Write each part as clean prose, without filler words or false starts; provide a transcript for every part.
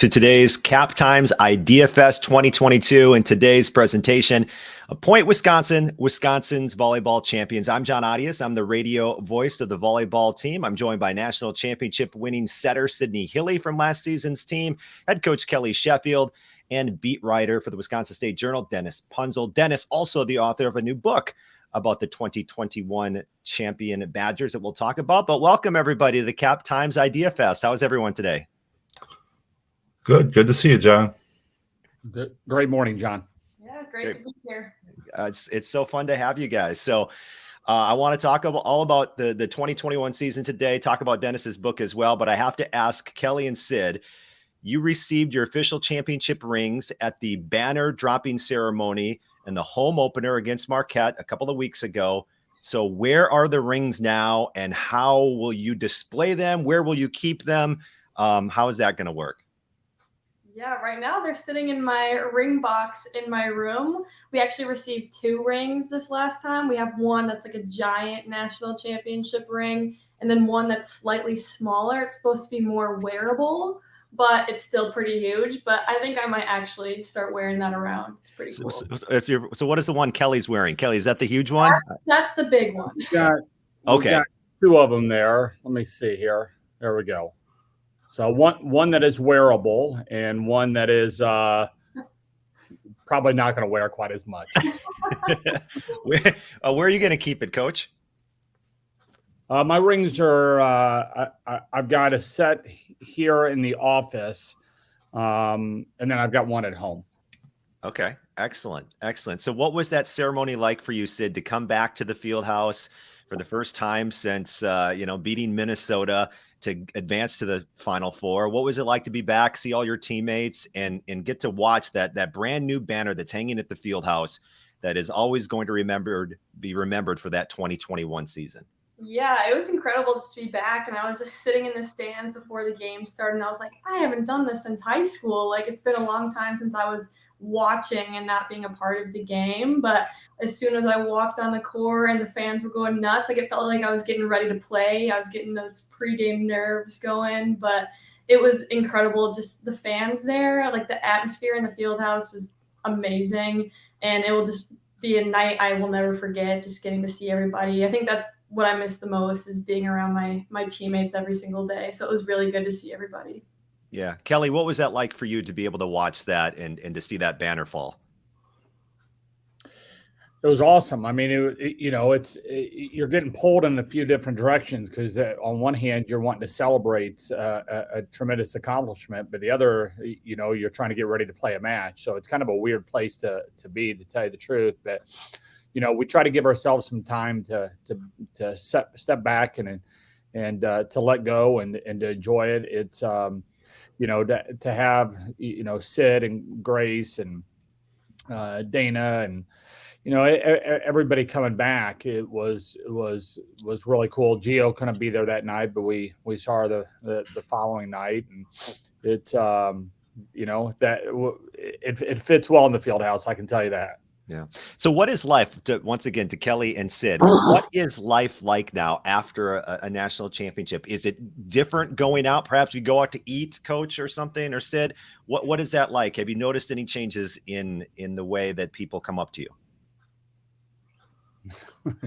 To today's Cap Times Idea Fest 2022. In today's presentation, Point Wisconsin, Wisconsin's volleyball champions. I'm John Audius. I'm the radio voice of the volleyball team. I'm joined by national championship winning setter Sydney Hilly from last season's team, head coach Kelly Sheffield, and beat writer for the Wisconsin State Journal, Dennis Punzel. Dennis, also the author of a new book about the 2021 champion Badgers that we'll talk about. But welcome everybody to the Cap Times Idea Fest. How is everyone today? Good to see you, John. Great morning, John. Yeah, great to be here. It's so fun to have you guys. So I want to talk all about the 2021 season today, talk about Dennis's book as well. But I have to ask Kelly and Sid, you received your official championship rings at the banner dropping ceremony and the home opener against Marquette a couple of weeks ago. So where are the rings now and how will you display them? Where will you keep them? How is that going to work? Yeah, right now they're sitting in my ring box in my room. We actually received 2 rings this last time. We have one that's like a giant national championship ring, and then one that's slightly smaller. It's supposed to be more wearable, but it's still pretty huge. But I think I might actually start wearing that around. It's pretty cool. So what is the one Kelly's wearing? Kelly, is that the huge one? That's the big one. We got 2 of them there. Let me see here. There we go. So one that is wearable and one that is probably not going to wear quite as much. Where are you going to keep it, Coach? My rings are I've got a set here in the office, and then I've got one at home. Okay, excellent. So what was that ceremony like for you, Sid, to come back to the field house for the first time since beating Minnesota to advance to the Final Four? What was it like to be back, see all your teammates, and get to watch that brand new banner that's hanging at the field house that is always going to be remembered for that 2021 season? Yeah, it was incredible just to be back. And I was just sitting in the stands before the game started. And I was like, I haven't done this since high school. Like, it's been a long time since I was watching and not being a part of the game. But as soon as I walked on the court and the fans were going nuts, like, it felt like I was getting ready to play. I was getting those pregame nerves going. But it was incredible. Just the fans there, like the atmosphere in the field house was amazing. And it will just be a night I will never forget, just getting to see everybody. I think that's what I miss the most, is being around my teammates every single day. So it was really good to see everybody. Yeah. Kelly, what was that like for you to be able to watch that and to see that banner fall? It was awesome. I mean, you're getting pulled in a few different directions because on one hand, you're wanting to celebrate a tremendous accomplishment, but the other, you're trying to get ready to play a match. So it's kind of a weird place to be, to tell you the truth. But, we try to give ourselves some time to step back and to let go and to enjoy it. It's, to have, Sid and Grace and Dana and, everybody coming back. It was really cool. Gio couldn't be there that night, but we saw her the following night, and it's it fits well in the field house. I can tell you that. Yeah. So what is life, once again, to Kelly and Sid, what is life like now after a national championship? Is it different going out? Perhaps you go out to eat, Coach, or something, or Sid? What is that like? Have you noticed any changes in the way that people come up to you?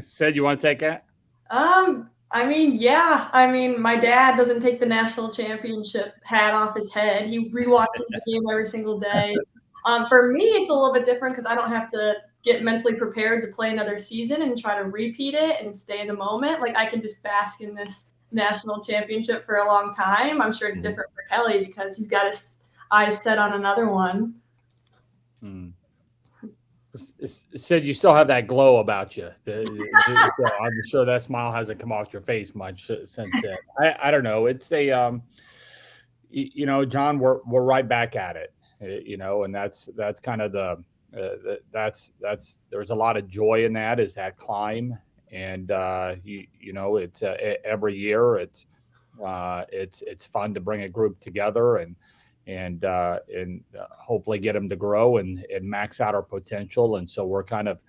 Sid, you want to take that? My dad doesn't take the national championship hat off his head. He rewatches the game every single day. For me, it's a little bit different because I don't have to get mentally prepared to play another season and try to repeat it and stay in the moment. Like, I can just bask in this national championship for a long time. I'm sure it's different for Kelly because he's got his eyes set on another one. Sid, you still have that glow about you. I'm sure that smile hasn't come off your face much since then. I don't know. It's a, John, we're right back at it. And that's kind of that's there's a lot of joy in that, is that climb. And it's every year it's fun to bring a group together and hopefully get them to grow and max out our potential. And so we're kind of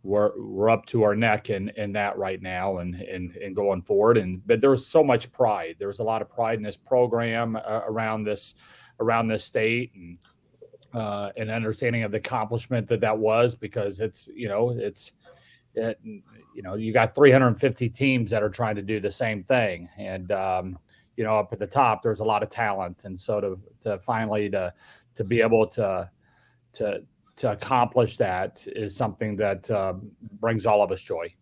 we're up to our neck in that right now and going forward. But there's so much pride. There's a lot of pride in this program around this state and understanding of the accomplishment that was, because you got 350 teams that are trying to do the same thing. And, up at the top, there's a lot of talent. And so to finally to be able to accomplish that is something that brings all of us joy.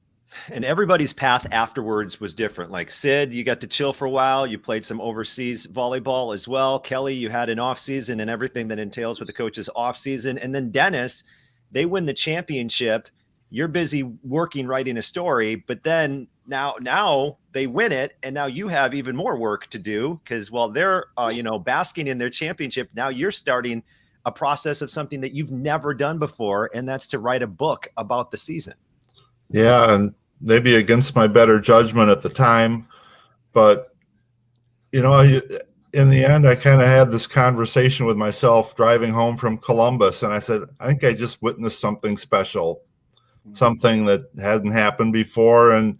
And everybody's path afterwards was different. Like Sid, you got to chill for a while. You played some overseas volleyball as well. Kelly, you had an off season and everything that entails with the coach's off season. And then Dennis, they win the championship. You're busy working, writing a story, but then now they win it. And now you have even more work to do because while they're, basking in their championship, now you're starting a process of something that you've never done before. And that's to write a book about the season. Yeah. And maybe against my better judgment at the time, but in the end, I kind of had this conversation with myself driving home from Columbus. And I said, I think I just witnessed something special, something that hasn't happened before. And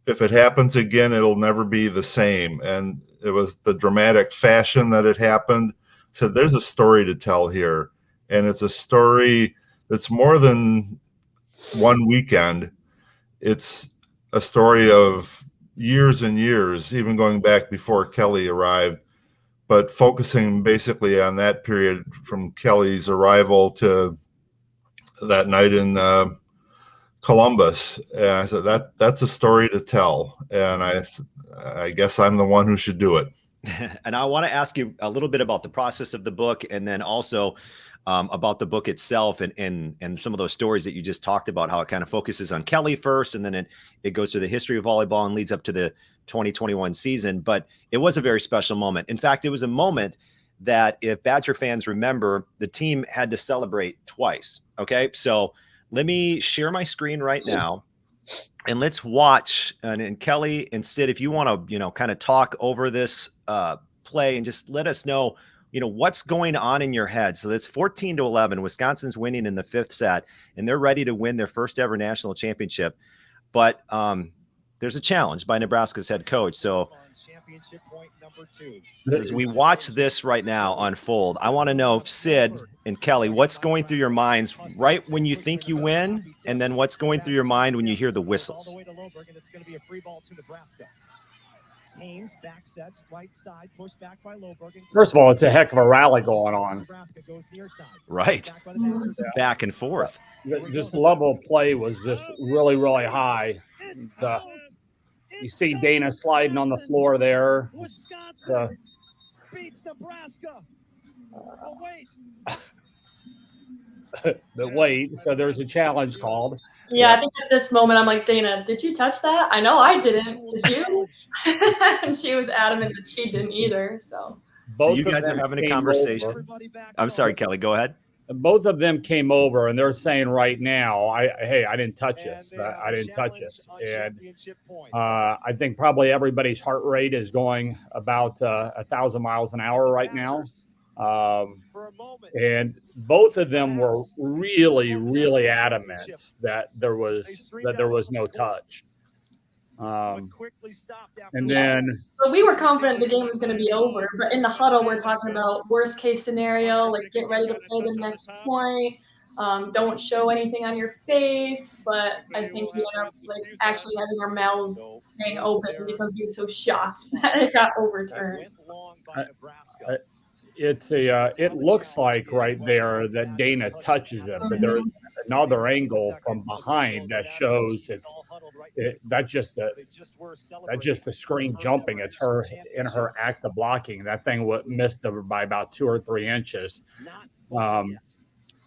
if it happens again, it'll never be the same. And it was the dramatic fashion that it happened. So there's a story to tell here. And it's a story that's more than one weekend. It's a story of years and years, even going back before Kelly arrived, but focusing basically on that period from Kelly's arrival to that night in Columbus. And I said, that's a story to tell. And I guess I'm the one who should do it. And I want to ask you a little bit about the process of the book, and then also about the book itself and some of those stories that you just talked about, how it kind of focuses on Kelly first, and then it goes through the history of volleyball and leads up to the 2021 season. But it was a very special moment. In fact, it was a moment that, if Badger fans remember, the team had to celebrate twice. Okay, so let me share my screen right now, and let's watch. And Kelly and Sid, if you want to, kind of talk over this play and just let us know, what's going on in your head. So that's 14-11. Wisconsin's winning in the fifth set, and they're ready to win their first ever national championship. But there's a challenge by Nebraska's head coach. So as we watch this right now unfold, I want to know, Sid and Kelly, what's going through your minds right when you think you win, and then what's going through your mind when you hear the whistles? First of all, it's a heck of a rally going on. Right. Back and forth. Just the level of play was just really, really high. You see Dana sliding on the floor there. But wait, so there's a challenge called. Yeah, I think at this moment I'm like, Dana, did you touch that? I know I didn't. Did you? And she was adamant that she didn't either. So you guys are having a conversation. I'm sorry, Kelly, go ahead. Both of them came over and they're saying right now, I didn't touch this. I didn't touch this. And I think probably everybody's heart rate is going about 1,000 miles an hour right now. And both of them were really, really adamant that there was no touch. And then so we were confident the game was going to be over, but in the huddle we're talking about worst case scenario, like get ready to play the next point. Don't show anything on your face, but I think we ended up like actually having our mouths staying open because we were so shocked that it got overturned. It looks like right there that Dana touches him, but there's another angle from behind that shows that's just the screen jumping. It's her in her act of blocking. That thing missed her by about 2 or 3 inches. But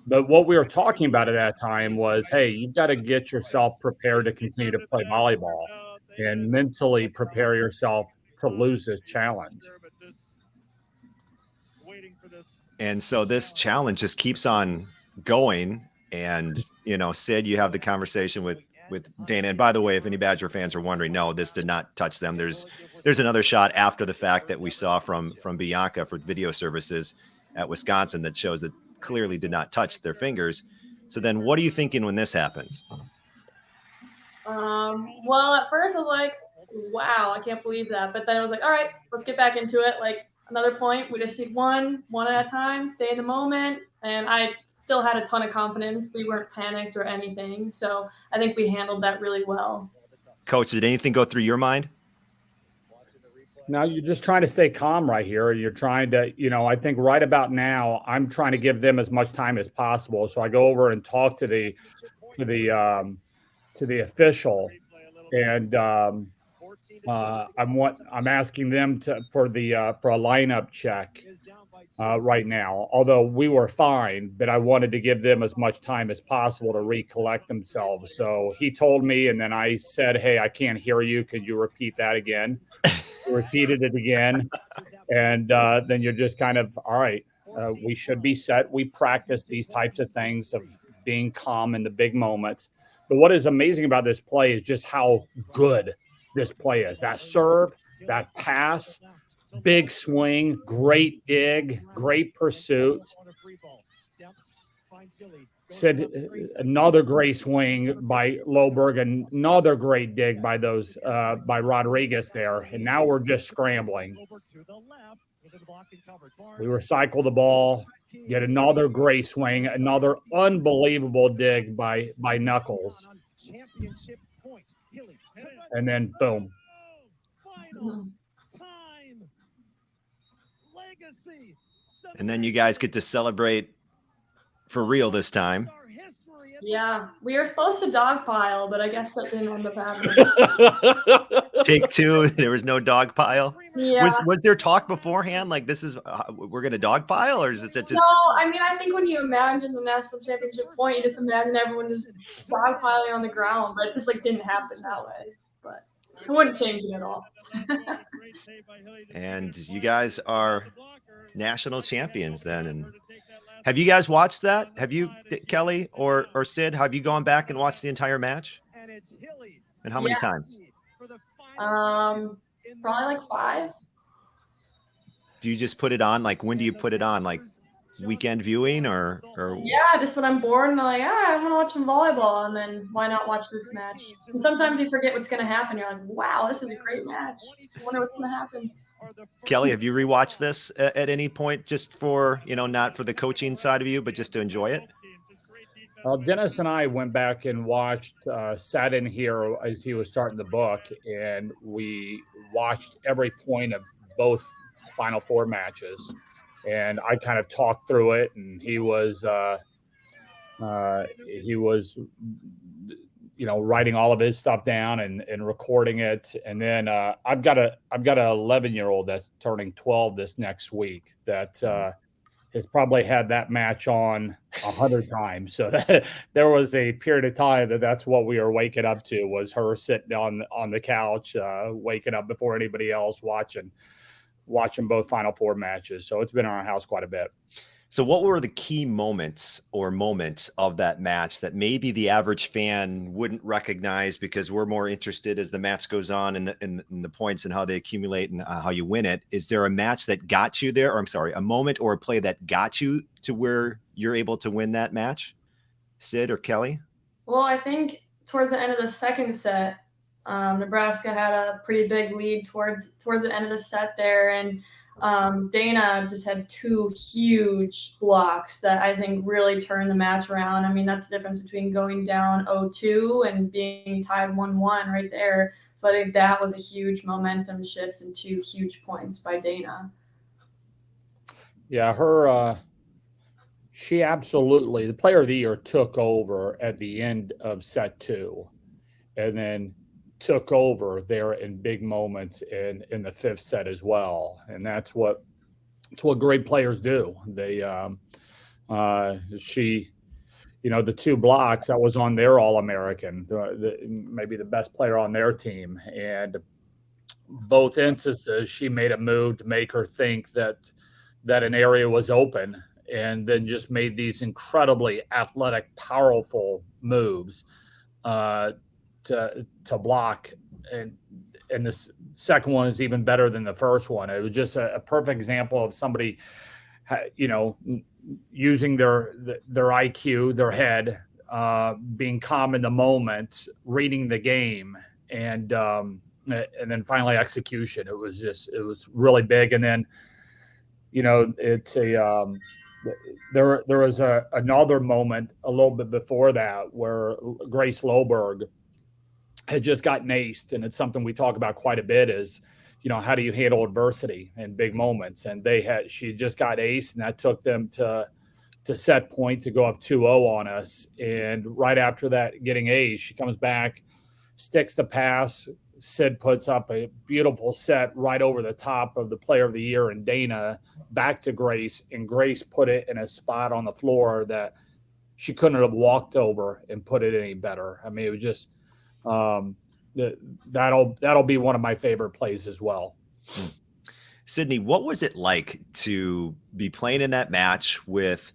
what we were talking about at that time was, hey, you've got to get yourself prepared to continue to play volleyball and mentally prepare yourself to lose this challenge. And so this challenge just keeps on going. And, Sid, you have the conversation with Dana. And by the way, if any Badger fans are wondering, no, this did not touch them. There's another shot after the fact that we saw from Bianca for video services at Wisconsin that shows that clearly did not touch their fingers. So then what are you thinking when this happens? Well, at first I was like, wow, I can't believe that. But then I was like, all right, let's get back into it. Like another point, we just need one at a time, stay in the moment. And I still had a ton of confidence. We weren't panicked or anything. So I think we handled that really well. Coach, did anything go through your mind? Now you're just trying to stay calm right here. You're trying to, I think right about now, I'm trying to give them as much time as possible. So I go over and talk to the official, and I'm asking them for a lineup check right now. Although we were fine, but I wanted to give them as much time as possible to recollect themselves. So he told me, and then I said, "Hey, I can't hear you. Could you repeat that again?" Repeated it again, and then you're just kind of, all right, we should be set. We practice these types of things of being calm in the big moments. But what is amazing about this play is just how good this play is. That serve, that pass, big swing, great dig, great pursuit. Said another great swing by Loberg, another great dig by by Rodriguez there, and now we're just scrambling. We recycle the ball, get another great swing, another unbelievable dig by Knuckles, and then boom. And then you guys get to celebrate for real this time. Yeah, we were supposed to dogpile, but I guess that didn't end up happening. Take two. There was no dog pile. Yeah. Was there talk beforehand? Like, this is we're gonna dog pile, or is it just? No, I mean, I think when you imagine the national championship point, you just imagine everyone just dogpiling on the ground, but it just didn't happen that way. But it wouldn't change it at all. And you guys are national champions then. And have you guys watched that? Have you, Kelly or Sid? Have you gone back and watched the entire match? And how many times? Probably 5. Do you just put it on? Like, when do you put it on? Like, weekend viewing or? Yeah, just when I'm bored and I'm like, I want to watch some volleyball, and then why not watch this match? And sometimes you forget what's going to happen. You're like, wow, this is a great match. I wonder what's going to happen. Kelly, have you rewatched this at any point, just for, not for the coaching side of you, but just to enjoy it? Well, Dennis and I went back and sat in here as he was starting the book, and we watched every point of both Final Four matches. And I kind of talked through it, and he was writing all of his stuff down and recording it. And then I've got an 11-year-old that's turning 12 this next week that has probably had that match on 100 times. So there was a period of time that's what we were waking up to, was her sitting on the couch, waking up before anybody else, watching both Final Four matches. So it's been in our house quite a bit. So what were the key moments of that match that maybe the average fan wouldn't recognize, because we're more interested as the match goes on in the points and how they accumulate and how you win it? Is there a match that got you there, or a moment or a play that got you to where you're able to win that match? Sid or Kelly? Well, I think towards the end of the second set, Nebraska had a pretty big lead towards the end of the set there, and Dana just had 2 huge blocks that I think really turned the match around. I mean, that's the difference between going down 0-2 and being tied 1-1 right there. So I think that was a huge momentum shift and 2 huge points by Dana. Yeah, she absolutely, the player of the year, took over at the end of set 2, and then took over there in big moments in the 5th set as well. And that's what great players do. They the 2 blocks that was on their All-American, maybe the best player on their team, and both instances she made a move to make her think that an area was open, and then just made these incredibly athletic, powerful moves to block, and this second one is even better than the first one. It was just a perfect example of somebody, using their IQ, their head, being calm in the moment, reading the game, and then finally execution. It was really big. And then, it's there was another moment a little bit before that where Grace Loberg had just gotten aced, and it's something we talk about quite a bit is, how do you handle adversity in big moments? And she just got aced, and that took them to set point to go up 2-0 on us. And right after that, getting aced, she comes back, sticks the pass. Sid puts up a beautiful set right over the top of the player of the year and Dana, back to Grace, and Grace put it in a spot on the floor that she couldn't have walked over and put it any better. I mean, it was just that'll be one of my favorite plays as well. Sydney, what was it like to be playing in that match with,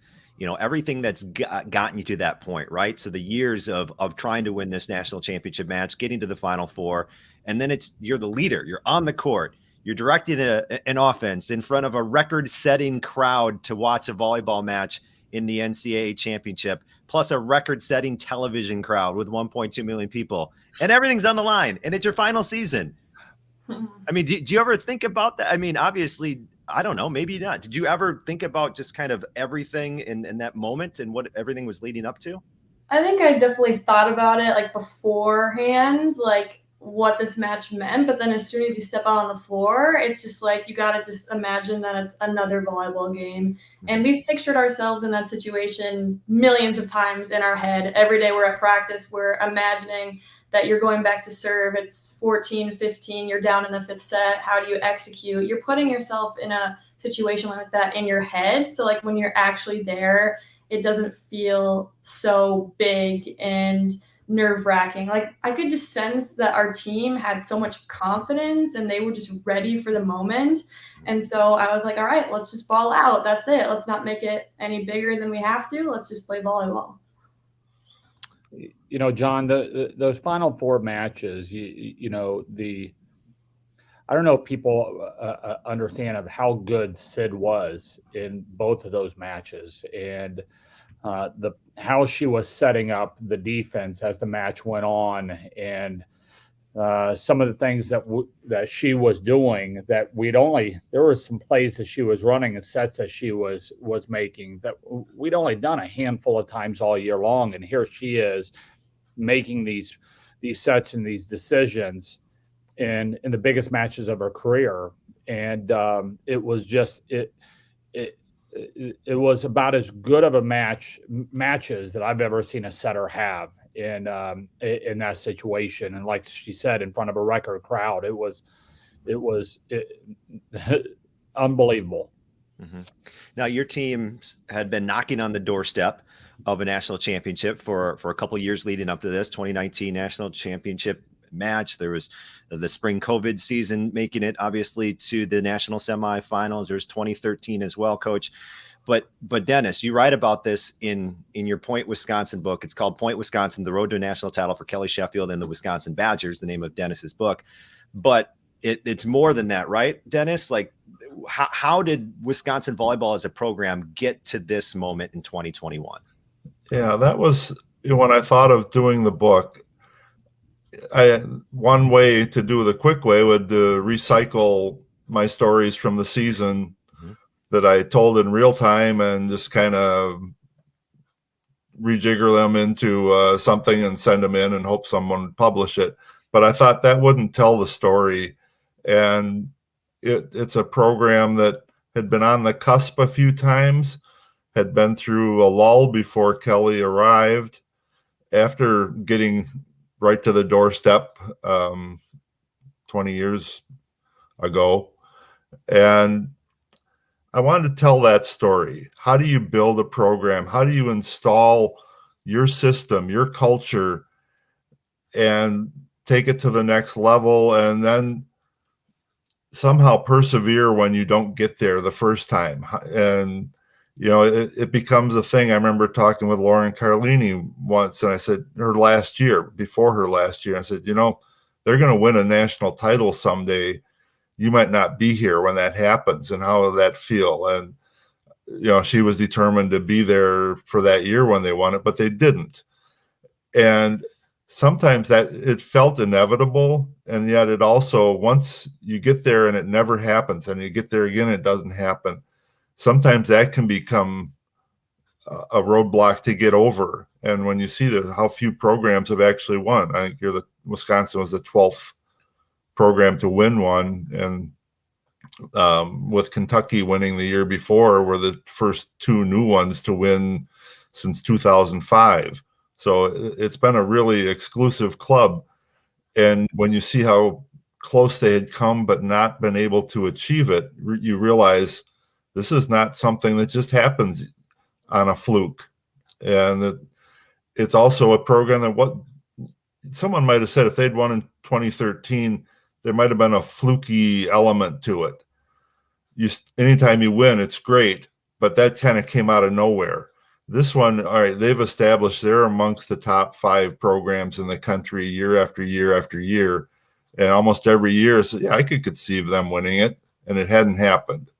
everything that's gotten you to that point, right? So the years of trying to win this national championship match, getting to the Final Four, and then you're the leader, you're on the court, you're directing an offense in front of a record-setting crowd to watch a volleyball match in the NCAA championship, plus a record-setting television crowd with 1.2 million people, and everything's on the line, and it's your final season. I mean, do you ever think about that? I mean, obviously, I don't know, maybe not. Did you ever think about just kind of everything in that moment and what everything was leading up to? I think I definitely thought about it like beforehand, like what this match meant. But then as soon as you step out on the floor, it's just like you got to just imagine that it's another volleyball game. And we've pictured ourselves in that situation millions of times in our head. Every day we're at practice, we're imagining that you're going back to serve. It's 14-15. You're down in the fifth set. How do you execute? You're putting yourself in a situation like that in your head. So like when you're actually there, it doesn't feel so big and nerve-wracking. Like I could just sense that our team had so much confidence and they were just ready for the moment. And so I was like, all right, let's just ball out. That's it. Let's not make it any bigger than we have to. Let's just play volleyball. John, those Final Four matches, I don't know if people understand of how good Sid was in both of those matches, and how she was setting up the defense as the match went on, and some of the things that she was doing that there were some plays that she was running and sets that she was making that we'd only done a handful of times all year long, and here she is making these sets and these decisions in the biggest matches of her career. And it was just it was about as good of a matches that I've ever seen a setter have in that situation. And like she said, in front of a record crowd, it was unbelievable. Mm-hmm. Now, your team had been knocking on the doorstep of a national championship for a couple of years leading up to this 2019 national championship match. There was the spring COVID season making it obviously to the national semifinals. There's 2013 as well, Coach. But Dennis, you write about this in your Point Wisconsin book. It's called Point Wisconsin: The Road to a National Title for Kelly Sheffield and the Wisconsin Badgers, the name of Dennis's book. But it's more than that, right, Dennis? Like, how did Wisconsin volleyball as a program get to this moment in 2021? Yeah, that was when I thought of doing the book. One way to do the quick way would recycle my stories from the season that I told in real time and just kind of rejigger them into something and send them in and hope someone would publish it. But I thought that wouldn't tell the story. And it's a program that had been on the cusp a few times, had been through a lull before Kelly arrived, after getting right to the doorstep 20 years ago. And I wanted to tell that story. How do you build a program? How do you install your system, your culture, and take it to the next level, and then somehow persevere when you don't get there the first time? And it becomes a thing. I remember talking with Lauren Carlini once, and I said, before her last year, I said, they're going to win a national title someday. You might not be here when that happens, and how will that feel? And, she was determined to be there for that year when they won it, but they didn't. And sometimes that it felt inevitable, and yet it also, once you get there and it never happens, and you get there again, it doesn't happen. Sometimes that can become a roadblock to get over. And when you see how few programs have actually won, I think Wisconsin was the 12th program to win one, and with Kentucky winning the year before, we're the first two new ones to win since 2005. So it's been a really exclusive club. And when you see how close they had come but not been able to achieve it, you realize this is not something that just happens on a fluke. And it's also a program that, what someone might have said, if they'd won in 2013, there might have been a fluky element to it. Anytime you win, it's great, but that kind of came out of nowhere. This one, all right, they've established they're amongst the top 5 programs in the country year after year after year. And almost every year, so yeah, I could conceive them winning it, and it hadn't happened.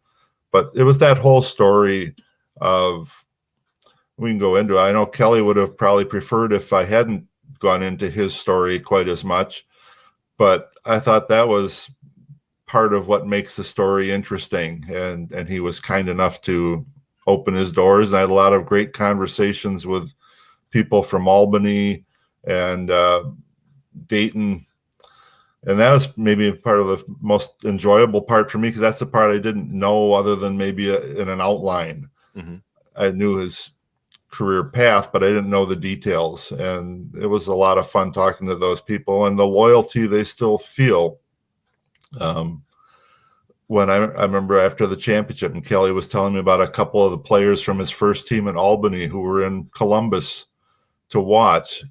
But it was that whole story of, we can go into it. I know Kelly would have probably preferred if I hadn't gone into his story quite as much, but I thought that was part of what makes the story interesting. And he was kind enough to open his doors. And I had a lot of great conversations with people from Albany and Dayton. And that was maybe part of the most enjoyable part for me, because that's the part I didn't know other than maybe in an outline. Mm-hmm. I knew his career path, but I didn't know the details. And it was a lot of fun talking to those people and the loyalty they still feel. When I remember after the championship, and Kelly was telling me about a couple of the players from his first team in Albany who were in Columbus to watch.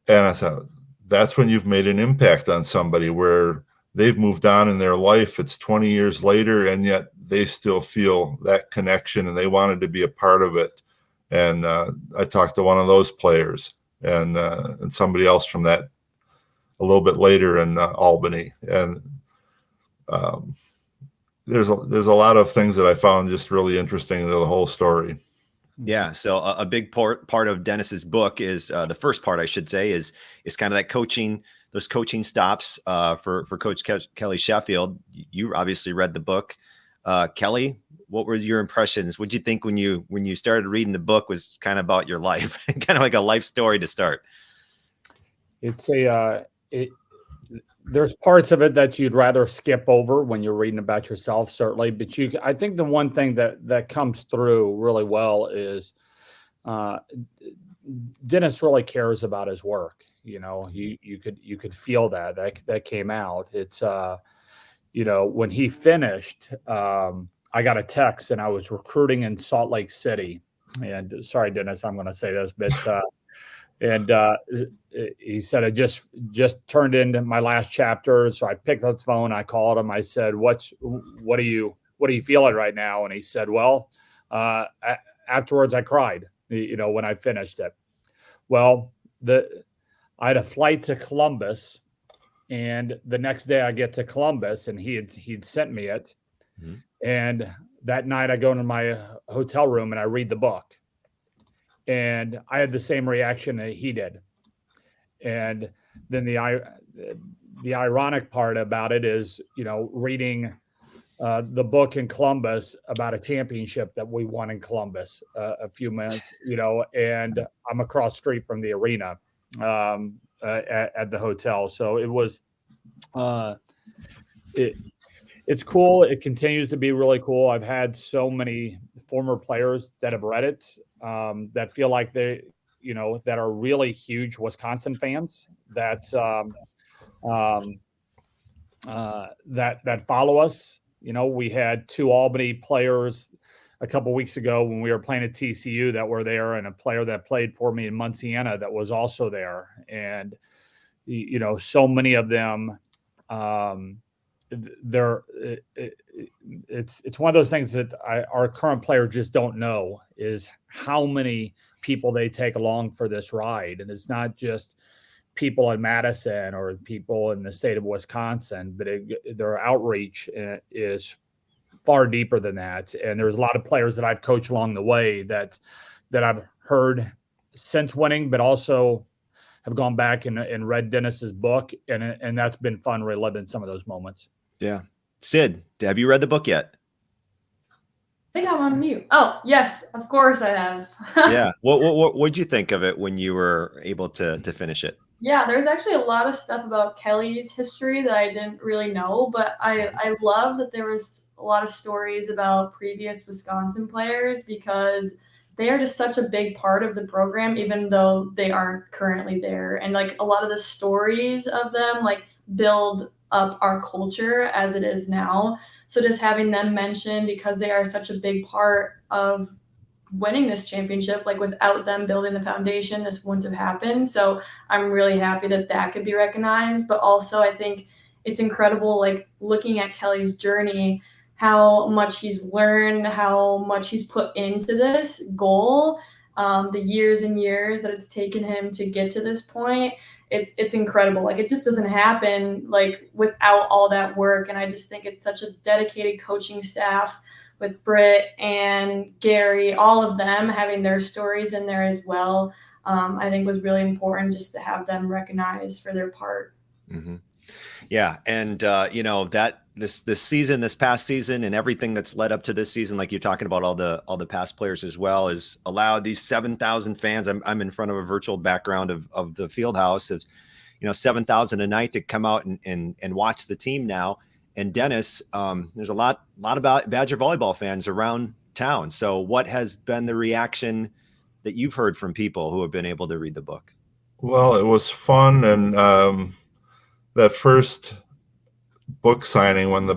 And I thought, that's when you've made an impact on somebody, where they've moved on in their life. It's 20 years later, and yet they still feel that connection and they wanted to be a part of it. And I talked to one of those players and somebody else from that a little bit later in Albany. And there's a lot of things that I found just really interesting in the whole story. Yeah. So a big part of Dennis's book is the first part, I should say, is kind of that coaching, those coaching stops for Coach Kelly Sheffield. You obviously read the book. Kelly, what were your impressions? What did you think when you started reading the book? Was kind of about your life, kind of like a life story to start? It's there's parts of it that you'd rather skip over when you're reading about yourself, certainly. But I think the one thing that comes through really well is Dennis really cares about his work. You know, you could feel that came out. It's when he finished, I got a text, and I was recruiting in Salt Lake City. And sorry, Dennis, I'm going to say this, but and he said, I just turned into my last chapter. So I picked up the phone. I called him. I said, what are you feeling right now? And he said, well, afterwards I cried, when I finished it. Well, I had a flight to Columbus, and the next day I get to Columbus, and he'd sent me it. Mm-hmm. And that night I go into my hotel room and I read the book. And I had the same reaction that he did. And then the ironic part about it is, reading the book in Columbus about a championship that we won in Columbus a few minutes, and I'm across the street from the arena at the hotel. So it was, it's cool. It continues to be really cool. I've had so many former players that have read it that feel like they, that are really huge Wisconsin fans that follow us. We had 2 Albany players a couple of weeks ago when we were playing at TCU that were there, and a player that played for me in Munciana that was also there. And, so many of them, it's one of those things that our current players just don't know, is how many people they take along for this ride. And it's not just people in Madison or people in the state of Wisconsin, but their outreach is far deeper than that. And there's a lot of players that I've coached along the way that I've heard since winning, but also have gone back and read Dennis's book, and that's been fun reliving some of those moments. Yeah. Sid, have you read the book yet? I think I'm on mute. Oh, yes, of course I have. Yeah. What'd you think of it when you were able to finish it? Yeah, there's actually a lot of stuff about Kelly's history that I didn't really know, but I love that there was a lot of stories about previous Wisconsin players because they are just such a big part of the program, even though they aren't currently there. And like a lot of the stories of them like build up our culture as it is now. So just having them mentioned because they are such a big part of winning this championship, like without them building the foundation, this wouldn't have happened. So I'm really happy that that could be recognized. But also, I think it's incredible, like looking at Kelly's journey, how much he's learned, how much he's put into this goal, the years and years that it's taken him to get to this point. It's incredible. Like it just doesn't happen like without all that work. And I just think it's such a dedicated coaching staff with Britt and Gary, all of them having their stories in there as well. I think was really important just to have them recognized for their part. Mm-hmm. Yeah. And, that this season, this past season and everything that's led up to this season, like you're talking about all the past players as well, is allowed these 7,000 fans. I'm in front of a virtual background of the field house of, 7,000 a night to come out and watch the team now. And Dennis, there's a lot about Badger volleyball fans around town. So what has been the reaction that you've heard from people who have been able to read the book? Well, it was fun. And that first book signing when the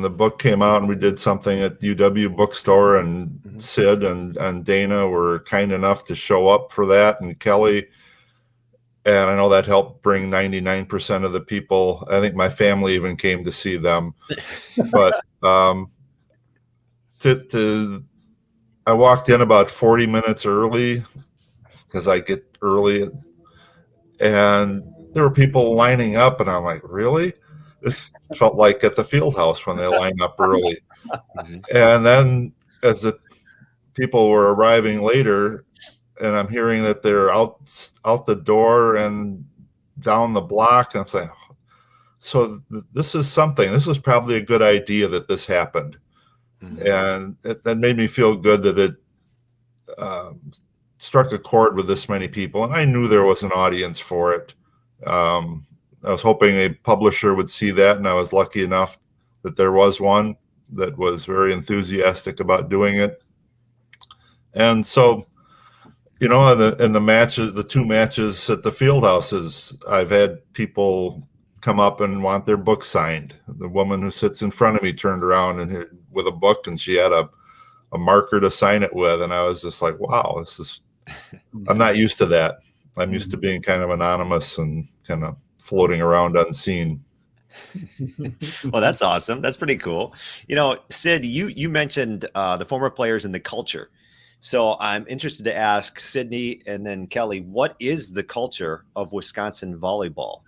book came out and we did something at UW bookstore and Sid and Dana were kind enough to show up for that, and Kelly. And I know that helped bring 99% of the people. I think my family even came to see them. But I walked in about 40 minutes early because I get early. And there were people lining up. And I'm like, really? It felt like at the field house when they line up early. And then as the people were arriving later, and I'm hearing that they're out the door and down the block. And I'm saying, so this is something. This is probably a good idea that this happened. And that made me feel good that it struck a chord with this many people. And I knew there was an audience for it. I was hoping a publisher would see that, and I was lucky enough that there was one that was very enthusiastic about doing it. And so, in the matches, the two matches at the field houses, I've had people come up and want their book signed. The woman who sits in front of me turned around and with a book, and she had a marker to sign it with. And I was just like, wow, I'm not used to that. I'm used to being kind of anonymous and kind of floating around unseen. Well, that's awesome. That's pretty cool. Sid, you mentioned the former players and the culture. So I'm interested to ask Sydney and then Kelly, what is the culture of Wisconsin volleyball?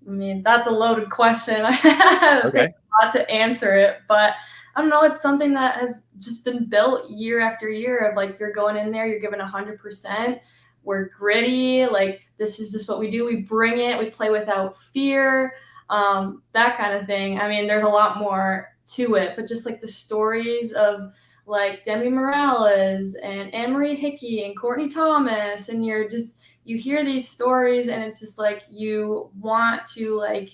I mean, that's a loaded question. It takes a lot to answer it, but I don't know. It's something that has just been built year after year of like, you're going in there, you're giving 100%. We're gritty. Like, this is just what we do. We bring it. We play without fear, that kind of thing. I mean, there's a lot more to it, but just like the stories of like Demi Morales and Anne-Marie Hickey and Courtney Thomas, and you hear these stories and it's just like you want to like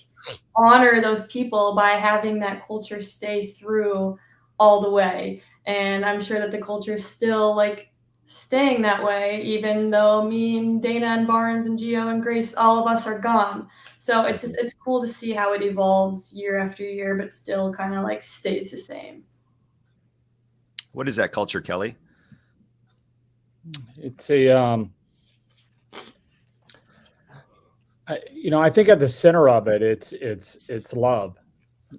honor those people by having that culture stay through all the way. And I'm sure that the culture is still like staying that way, even though me and Dana and Barnes and Gio and Grace, all of us are gone. So it's cool to see how it evolves year after year, but still kind of like stays the same. What is that culture, Kelly? It's I think at the center of it, it's love.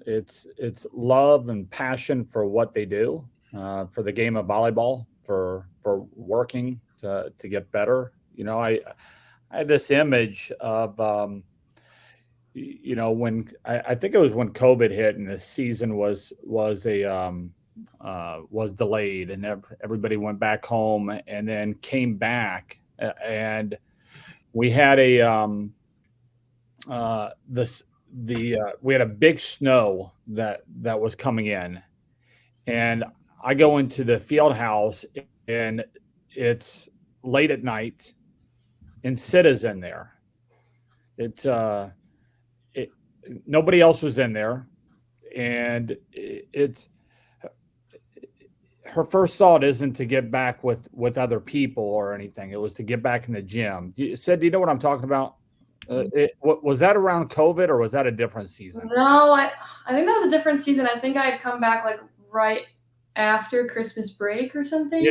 It's love and passion for what they do, for the game of volleyball, for working to get better. I had this image of, when I think it was when COVID hit and the season was was delayed, and everybody went back home, and then came back, and we had we had a big snow that was coming in, and I go into the field house, and it's late at night, and Sid is in there. It's nobody else was in there, and it's her first thought isn't to get back with other people or anything. It was to get back in the gym. Sid, do you know what I'm talking about? Was that around COVID, or was that a different season? No, I think that was a different season. I think I had come back like right after Christmas break or something.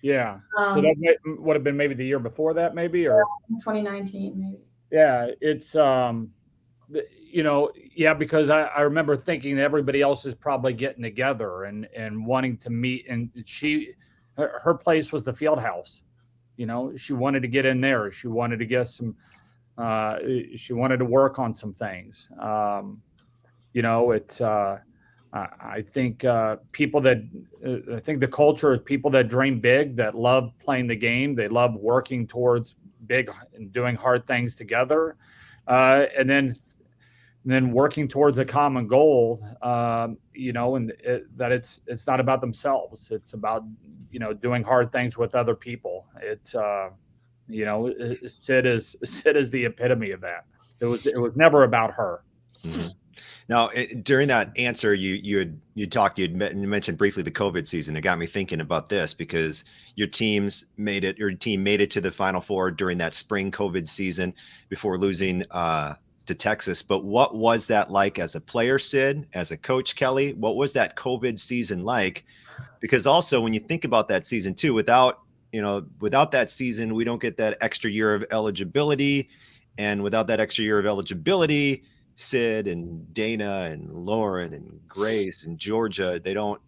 Yeah. So that would have been maybe the year before that, maybe, or 2019, maybe. Yeah, it's because I remember thinking that everybody else is probably getting together and wanting to meet, and her place was the field house. She wanted to get in there. She wanted to get some. She wanted to work on some things. It's. I think people that I think the culture is people that dream big, that love playing the game. They love working towards big and doing hard things together, and then working towards a common goal. And that it's not about themselves. It's about doing hard things with other people. It's Sid is the epitome of that. It was never about her. Mm-hmm. Now, during that answer, you mentioned briefly the COVID season. It got me thinking about this because your team made it to the Final Four during that spring COVID season before losing to Texas. But what was that like as a player, Sid, as a coach, Kelly? What was that COVID season like? Because also when you think about that season too, without that season, we don't get that extra year of eligibility, and without that extra year of eligibility, Sid and Dana and Lauren and Grace and Georgia, they aren't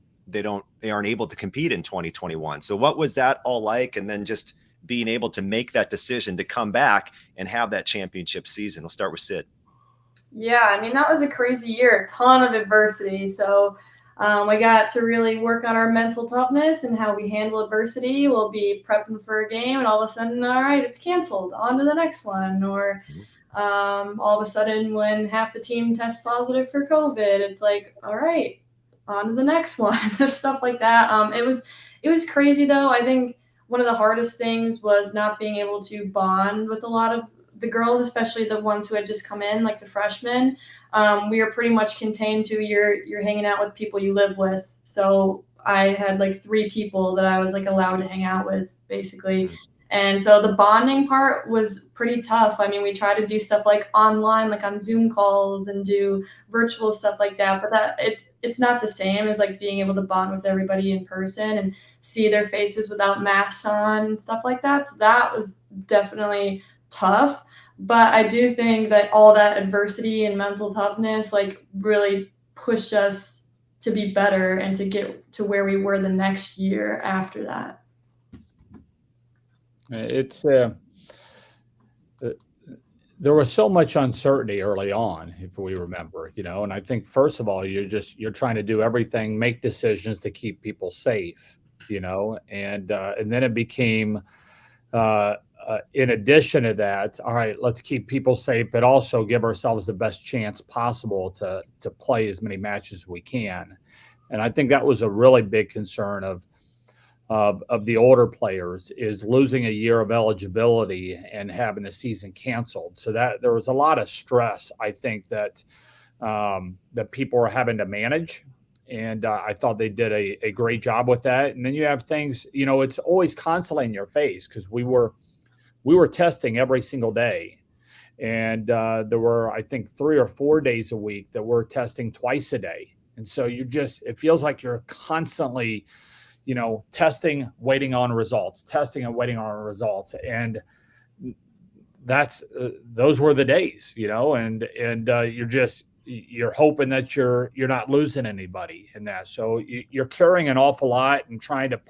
able to compete in 2021. So what was that all like? And then just being able to make that decision to come back and have that championship season. We'll start with Sid. Yeah, I mean, that was a crazy year, a ton of adversity. So we got to really work on our mental toughness and how we handle adversity. We'll be prepping for a game, and all of a sudden, all right, it's canceled. On to the next one. Or all of a sudden, when half the team tests positive for COVID, it's like, all right, on to the next one. Stuff like that. It was crazy though. I think one of the hardest things was not being able to bond with a lot of the girls, especially the ones who had just come in, like the freshmen. We were pretty much contained to you're hanging out with people you live with. So I had like 3 people that I was like allowed to hang out with, basically. And so the bonding part was pretty tough. I mean, we try to do stuff like online, like on Zoom calls, and do virtual stuff like that. But it's not the same as like being able to bond with everybody in person and see their faces without masks on and stuff like that. So that was definitely tough. But I do think that all that adversity and mental toughness like really pushed us to be better and to get to where we were the next year after that. It's there was so much uncertainty early on, if we remember, and I think first of all, you're trying to do everything, make decisions to keep people safe, and then it became, in addition to that, all right, let's keep people safe, but also give ourselves the best chance possible to play as many matches as we can. And I think that was a really big concern of the older players, is losing a year of eligibility and having the season canceled. So that there was a lot of stress, I think, that people were having to manage. And I thought they did a great job with that. And then you have things, it's always constantly in your face, because we were testing every single day. And there were, I think, 3 or 4 days a week that we're testing twice a day. And so it feels like you're constantly testing, waiting on results, testing and waiting on results. And that's, those were the days, and you're hoping that you're not losing anybody in that. So you're carrying an awful lot and trying to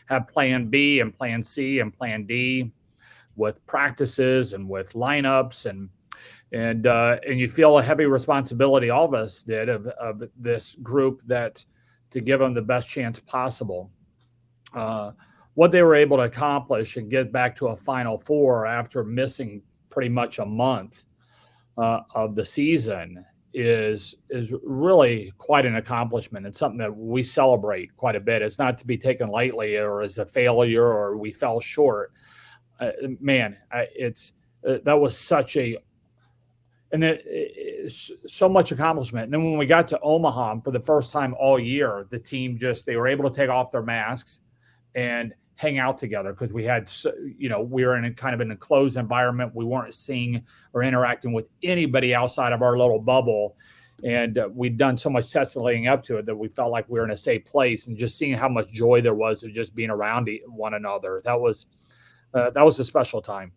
have plan B and plan C and plan D with practices and with lineups, and you feel a heavy responsibility, all of us did, of this group, that to give them the best chance possible. What they were able to accomplish and get back to a Final Four after missing pretty much a month of the season is really quite an accomplishment. It's something that we celebrate quite a bit. It's not to be taken lightly or as a failure or we fell short. That was such a so much accomplishment. And then when we got to Omaha for the first time all year, the team they were able to take off their masks and hang out together because we had, we were in a kind of an enclosed environment. We weren't seeing or interacting with anybody outside of our little bubble. And we'd done so much testing leading up to it that we felt like we were in a safe place, and just seeing how much joy there was of just being around one another. That was a special time.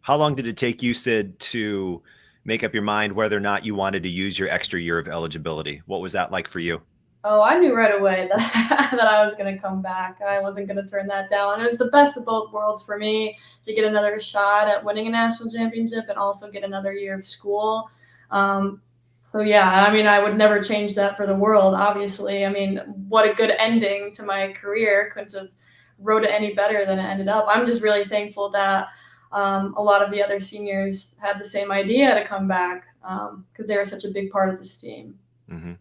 How long did it take you, Sid, to make up your mind whether or not you wanted to use your extra year of eligibility? What was that like for you? Oh, I knew right away that I was going to come back. I wasn't going to turn that down. It was the best of both worlds for me to get another shot at winning a national championship and also get another year of school. So, yeah, I mean, I would never change that for the world, obviously. I mean, what a good ending to my career. Couldn't have wrote it any better than it ended up. I'm just really thankful that a lot of the other seniors had the same idea to come back because they were such a big part of this team. Mm-hmm.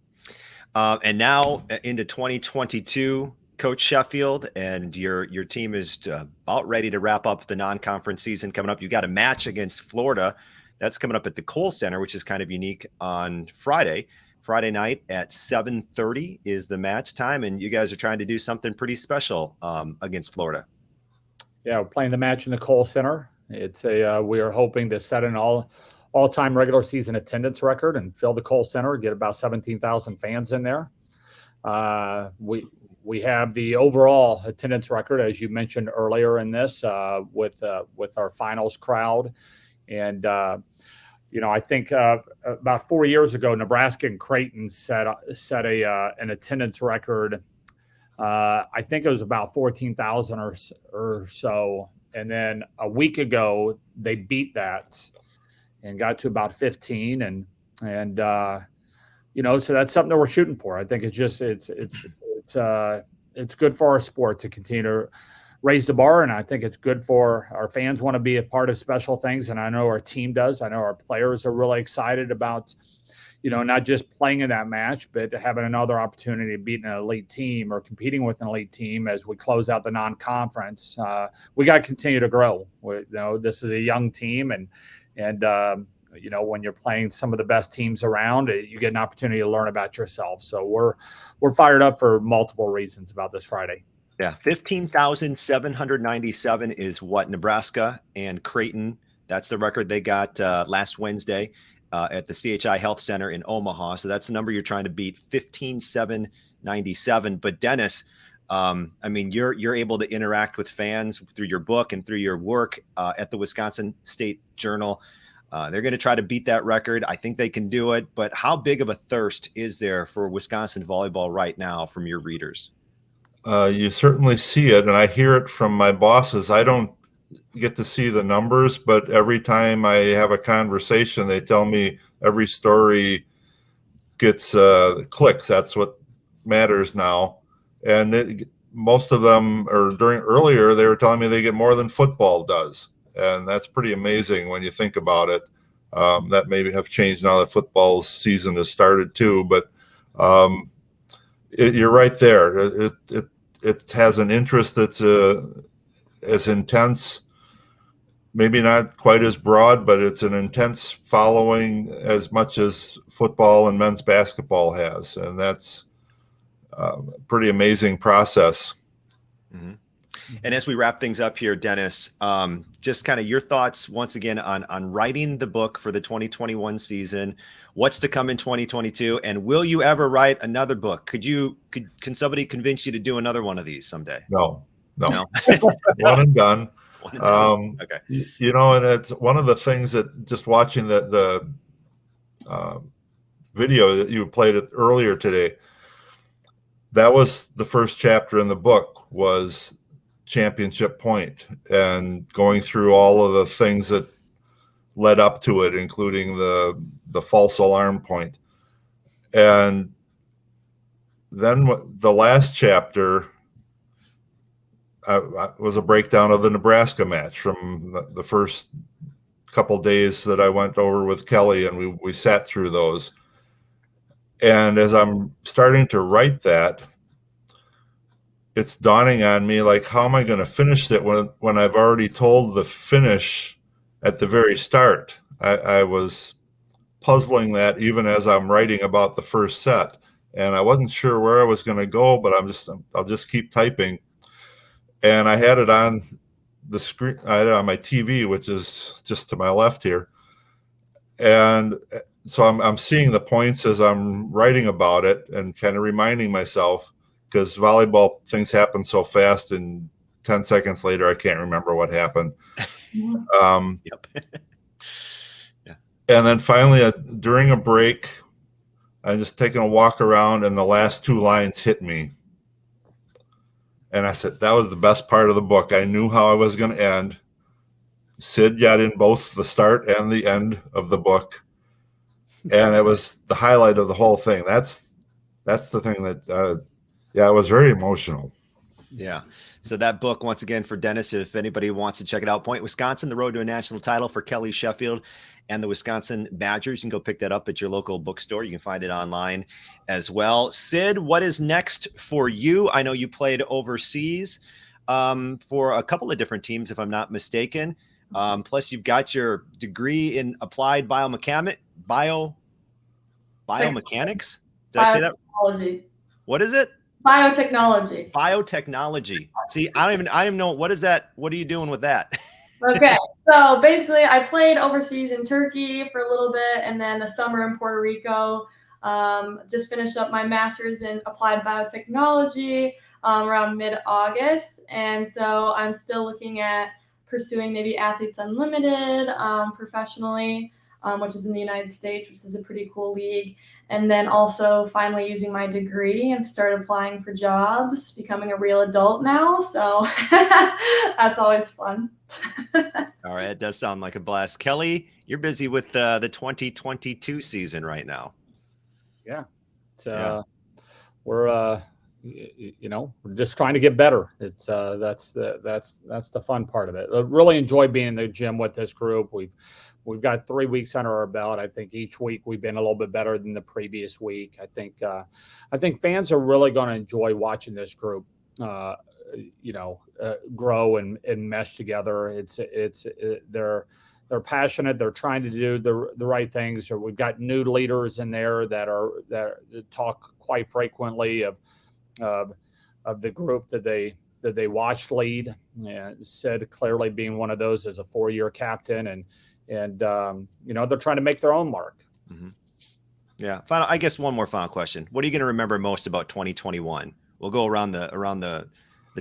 And now into 2022, Coach Sheffield, and your team is about ready to wrap up the non-conference season coming up. You got a match against Florida. That's coming up at the Kohl Center, which is kind of unique on Friday night at 7:30 is the match time. And you guys are trying to do something pretty special against Florida. Yeah, we're playing the match in the Kohl Center. It's we are hoping to set an all-time regular season attendance record and fill the Kohl Center, get about 17,000 fans in there. We have the overall attendance record, as you mentioned earlier in this, with our finals crowd. And, I think about 4 years ago, Nebraska and Creighton set an attendance record. I think it was about 14,000 or so. And then a week ago, they beat that and got to about 15. And so that's something that we're shooting for. I think it's good for our sport to continue to raise the bar. And I think it's good for our fans want to be a part of special things. And I know our team does. I know our players are really excited about, not just playing in that match, but having another opportunity to beat an elite team or competing with an elite team as we close out the non-conference. We got to continue to grow. This is a young team, and when you're playing some of the best teams around, you get an opportunity to learn about yourself. So we're fired up for multiple reasons about this Friday. Yeah, 15,797 is what Nebraska and Creighton, that's the record they got last Wednesday at the CHI Health Center in Omaha. So that's the number you're trying to beat, 15,797. But Dennis, you're able to interact with fans through your book and through your work at the Wisconsin State Journal. They're going to try to beat that record. I think they can do it. But how big of a thirst is there for Wisconsin volleyball right now from your readers? You certainly see it, and I hear it from my bosses. I don't get to see the numbers, but every time I have a conversation, they tell me every story gets clicks. That's what matters now. And most of them, earlier, they were telling me they get more than football does. And that's pretty amazing when you think about it. That may have changed now that football's season has started too, but you're right there. It has an interest that's as intense, maybe not quite as broad, but it's an intense following as much as football and men's basketball has. And that's a pretty amazing process. Mm-hmm. And as we wrap things up here, Dennis, just kind of your thoughts once again on writing the book for the 2021 season. What's to come in 2022, and will you ever write another book? Can somebody convince you to do another one of these someday? No. One and done. Okay. And it's one of the things that just watching the video that you played earlier today. That was the first chapter in the book, was championship point, and going through all of the things that led up to it, including the false alarm point. And then the last chapter was a breakdown of the Nebraska match from the first couple days that I went over with Kelly, and we sat through those. And as I'm starting to write that, it's dawning on me, like, how am I going to finish that when I've already told the finish at the very start? I was puzzling that even as I'm writing about the first set, and I wasn't sure where I was going to go, but I'll just keep typing. And I had it on the screen, I had it on my TV, which is just to my left here. And so I'm seeing the points as I'm writing about it and kind of reminding myself, because volleyball things happen so fast, and 10 seconds later, I can't remember what happened. Yep. Yeah. And then finally, during a break, I'm just taking a walk around, and the last two lines hit me. And I said, that was the best part of the book. I knew how I was going to end. Sid got in both the start and the end of the book. And it was the highlight of the whole thing. That's the thing that, yeah, it was very emotional. Yeah. So that book, once again, for Dennis, if anybody wants to check it out, Point Wisconsin, the road to a national title for Kelly Sheffield and the Wisconsin Badgers. You can go pick that up at your local bookstore. You can find it online as well. Sid, what is next for you? I know you played overseas for a couple of different teams, if I'm not mistaken. Plus, you've got your degree in applied biomechanics. Did I say that? What is it? Biotechnology. See, I don't even know. What is that? What are you doing with that? Okay. So basically, I played overseas in Turkey for a little bit, and then the summer in Puerto Rico. Just finished up my master's in applied biotechnology around mid-August. And so I'm still looking at pursuing maybe Athletes Unlimited professionally, which is in the United States, which is a pretty cool league. And then also finally using my degree and start applying for jobs, becoming a real adult now. So that's always fun. All right. It does sound like a blast. Kelly, you're busy with the 2022 season right now. Yeah. We're we're just trying to get better. It's that's the fun part of it. I really enjoy being in the gym with this group. We've got 3 weeks under our belt. I think each week we've been a little bit better than the previous week. I think fans are really going to enjoy watching this group, grow and mesh together. They're passionate. They're trying to do the right things. So we've got new leaders in there that talk quite frequently of the group that they watched lead. Sid clearly being one of those as a 4-year captain, and they're trying to make their own mark. Mm-hmm. Yeah. I guess one more final question. What are you going to remember most about 2021? We'll go around the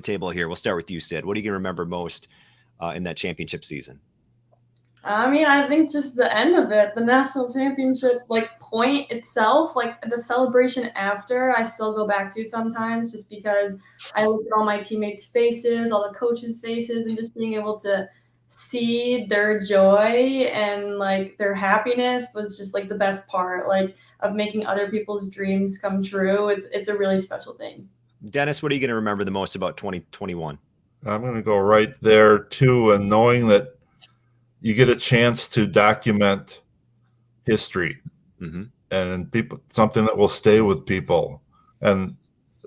table here. We'll start with you, Sid. What are you going to remember most in that championship season? I mean, I think just the end of it, the national championship, point itself, the celebration after, I still go back to sometimes, just because I look at all my teammates' faces, all the coaches' faces, and just being able to see their joy and their happiness was just the best part, of making other people's dreams come true. It's a really special thing. Dennis, what are you going to remember the most about 2021? I'm going to go right there too, and knowing that you get a chance to document history, mm-hmm. and something that will stay with people. And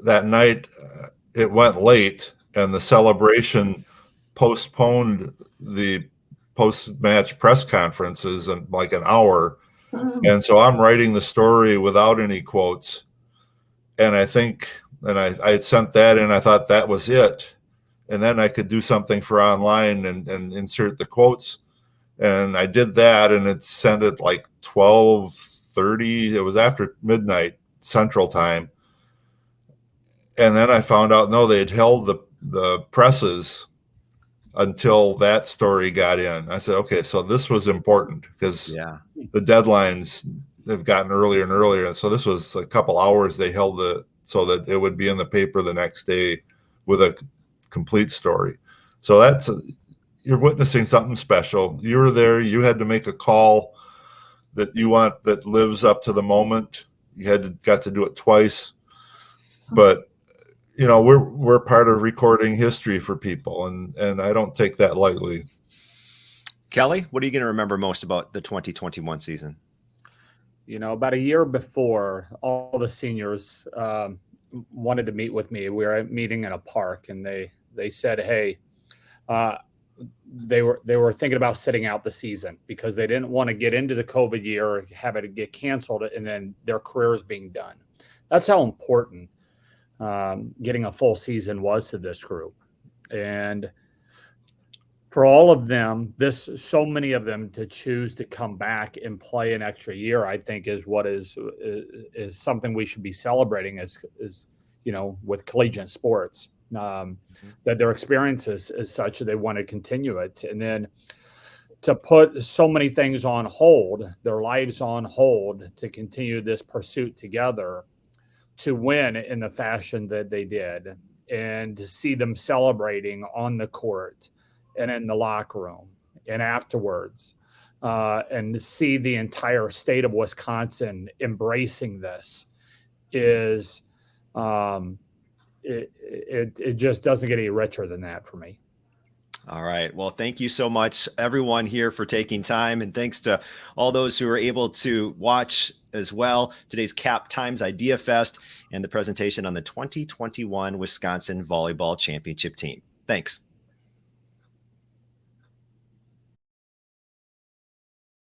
that night, it went late, and the celebration postponed the post-match press conferences in an hour. Mm-hmm. And so I'm writing the story without any quotes. And I think, and I had sent that in, I thought that was it. And then I could do something for online and insert the quotes. And I did that, and it sent at 12:30. It was after midnight Central Time. And then I found out, no, they'd held the presses until that story got in. I said, okay, so this was important because the deadlines have gotten earlier and earlier. And so this was a couple hours they held so that it would be in the paper the next day with a complete story. So you're witnessing something special. You were there. You had to make a call that lives up to the moment. You got to do it twice. but we're part of recording history for people, and I don't take that lightly. Kelly, what are you going to remember most about the 2021 season? About a year before, all the seniors wanted to meet with me. We were meeting in a park, and they said, "Hey, they were thinking about sitting out the season because they didn't want to get into the COVID year, have it get canceled, and then their careers being done." That's how important getting a full season was to this group, and for all of them, so many of them to choose to come back and play an extra year, I think is something we should be celebrating as with collegiate sports, that their experience is such that they want to continue it. And then to put so many things on hold, their lives on hold, to continue this pursuit together, to win in the fashion that they did, and to see them celebrating on the court and in the locker room and afterwards, and to see the entire state of Wisconsin embracing this is, it just doesn't get any richer than that for me. All right. Well, thank you so much, everyone here, for taking time. And thanks to all those who were able to watch as well today's Cap Times Idea Fest and the presentation on the 2021 Wisconsin Volleyball Championship team. Thanks.